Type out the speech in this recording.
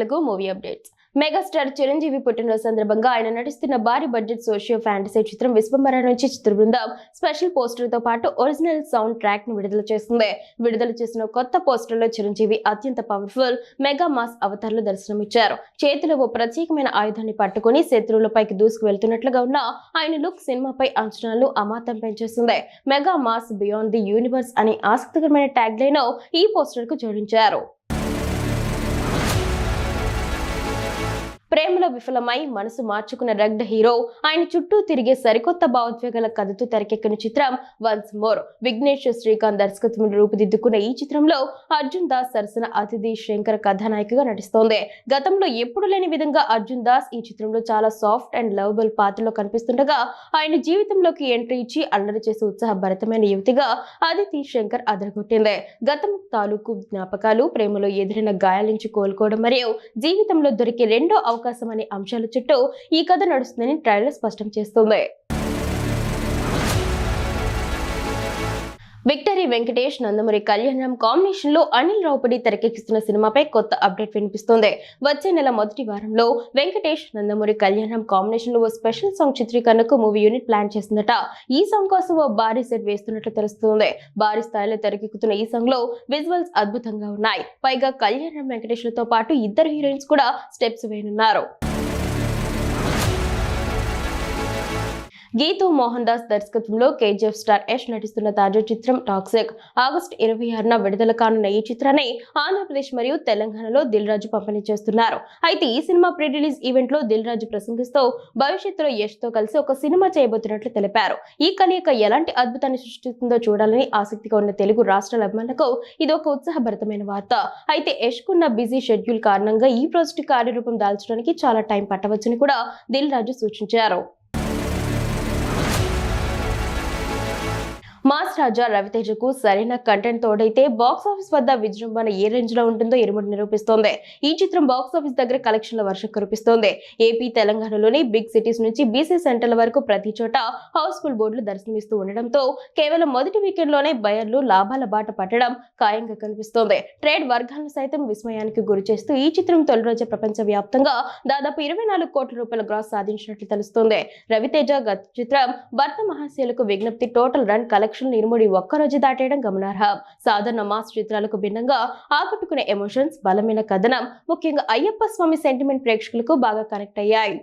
Telugu movie updates. Megastar Chiranjeevi పుట్టినరోజు సందర్భంగా ఆయన నటిస్తున్న భారీ బడ్జెట్ సోషియో ఫ్యాంటసీ చిత్రం విశ్వంబర నుంచి చిత్ర బృందం స్పెషల్ పోస్టర్ తో పాటు ఒరిజినల్ సౌండ్ ట్రాక్ ను విడుదల చేస్తుంది. విడుదల చేసిన కొత్త పోస్టర్ లో చిరంజీవి అత్యంత పవర్ఫుల్ మెగా మాస్ అవతారంలో దర్శనమిచ్చారు. చేతిలో ఓ ప్రత్యేకమైన ఆయుధాన్ని పట్టుకుని శత్రువులపైకి దూసుకు వెళ్తున్నట్లుగా ఉన్న ఆయన లుక్ సినిమాపై అంచనాలను అమాంతం పెంచేస్తుంది. Mega mass beyond the universe అనే ఆసక్తికరమైన ట్యాగ్ లైన్ ఈ పోస్టర్ కు జోడించారు. ప్రేమలో విఫలమై మనసు మార్చుకున్న రగ్డ్ హీరో ఆయన చుట్టూ తిరిగే సరికొత్త భావోద్వేగాల కథతో తెరకెక్కిన చిత్రం వన్స్ మోర్. విఘ్నేష్ శ్రీకాంత్ దర్శకత్వంలో రూపుదిద్దుకున్న ఈ చిత్రంలో అర్జున్ దాస్ సరసన అతిథి శంకర్ కథానాయికగా నటిస్తోంది. గతంలో ఎప్పుడు లేని విధంగా అర్జున్ దాస్ ఈ చిత్రంలో చాలా సాఫ్ట్ అండ్ లవబుల్ పాత్రలో కనిపిస్తుండగా ఆయన జీవితంలోకి ఎంట్రీ ఇచ్చి అల్లరి చేసే ఉత్సాహభరితమైన యువతిగా అదితి శంకర్ అదరగొట్టింది. గతం తాలూకు జ్ఞాపకాలు, ప్రేమలో ఎదురైన గాయాల నుంచి కోలుకోవడం మరియు జీవితంలో దొరికే రెండో అవకాశం అనే అంశాల చుట్టూ ఈ కథ నడుస్తుందని ట్రైలర్ స్పష్టం చేస్తుంది. విక్టరీ వెంకటేష్ నందమూరి కళ్యాణం కాంబినేషన్ లో అనిల్ రావుపూడి తెరకెక్కిస్తున్న సినిమాపై కొత్త అప్డేట్ వినిపిస్తోంది. వచ్చే నెల మొదటి వారంలో వెంకటేష్ నందమూరి కళ్యాణం కాంబినేషన్ లో ఓ స్పెషల్ సాంగ్ చిత్రీకరణకు మూవీ యూనిట్ ప్లాన్ చేసిందట. ఈ సాంగ్ కోసం ఓ భారీ సెట్ వేస్తున్నట్లు తెలుస్తుంది. భారీ స్థాయిలో తెరకెక్కుతున్న ఈ సాంగ్ లో విజువల్స్ అద్భుతంగా ఉన్నాయి. పైగా కళ్యాణం వెంకటేష్లతో పాటు ఇద్దరు హీరోయిన్స్ కూడా స్టెప్స్ వేయనున్నారు. గీతూ మోహన్ దాస్ దర్శకత్వంలో కేజీఎఫ్ స్టార్ యష్ నటిస్తున్న తాజా చిత్రం టాక్సిక్. ఆగస్టు 26న విడుదల కానున్న ఈ చిత్రాన్ని ఆంధ్రప్రదేశ్ మరియు తెలంగాణలో దిల్ రాజు పంపిణీ చేస్తున్నారు. అయితే ఈ సినిమా ప్రీ రిలీజ్ ఈవెంట్ లో దిల్ రాజు ప్రసంగిస్తూ భవిష్యత్తులో యష్ తో కలిసి ఒక సినిమా చేయబోతున్నట్లు తెలిపారు. ఈ కలయిక ఎలాంటి అద్భుతాన్ని సృష్టిస్తుందో చూడాలని ఆసక్తిగా ఉన్న తెలుగు రాష్ట్రాల అభిమానులకు ఇది ఒక ఉత్సాహభరితమైన వార్త. అయితే యష్ కున్న బిజీ షెడ్యూల్ కారణంగా ఈ ప్రాజెక్టు కార్యరూపం దాల్చడానికి చాలా టైం పట్టవచ్చని కూడా దిల్ రాజు సూచించారు. మాస్ రాజా రవితేజకు సరైన కంటెంట్ తోడైతే బాక్స్ ఆఫీస్ వద్ద విజృంభణ ఏ రేంజ్ లో ఉంటుందో ఇరుముడి నిరూపిస్తోంది. ఈ చిత్రం బాక్స్ ఆఫీస్ దగ్గర కలెక్షన్ల వర్షం కురిపిస్తోంది. ఏపీ, తెలంగాణలోని బిగ్ సిటీస్ నుంచి బీసీ సెంటర్ల వరకు ప్రతి చోట హౌస్ఫుల్ బోర్డులు దర్శనమిస్తూ ఉండడంతో కేవలం మొదటి వీకెండ్ లోనే బయర్లు లాభాల బాట పట్టడం ఖాయంగా కనిపిస్తోంది. ట్రేడ్ వర్గాలను సైతం విస్మయానికి గురి చేస్తూ ఈ చిత్రం తొలి రోజే ప్రపంచ వ్యాప్తంగా దాదాపు 24 కోట్ల రూపాయల గ్రాస్ సాధించినట్లు తెలుస్తోంది. రవితేజ గత చిత్రం భర్త మహాశయులకు విజ్ఞప్తి టోటల్ రన్ కలెక్షన్ ఇరుముడి ఒక్కరోజు దాటేయడం గమనార్హం. సాధారణ మాస్ చిత్రాలకు భిన్నంగా ఆకట్టుకునే ఎమోషన్స్, బలమైన కథనం, ముఖ్యంగా అయ్యప్ప స్వామి సెంటిమెంట్ ప్రేక్షకులకు బాగా కనెక్ట్ అయ్యాయి.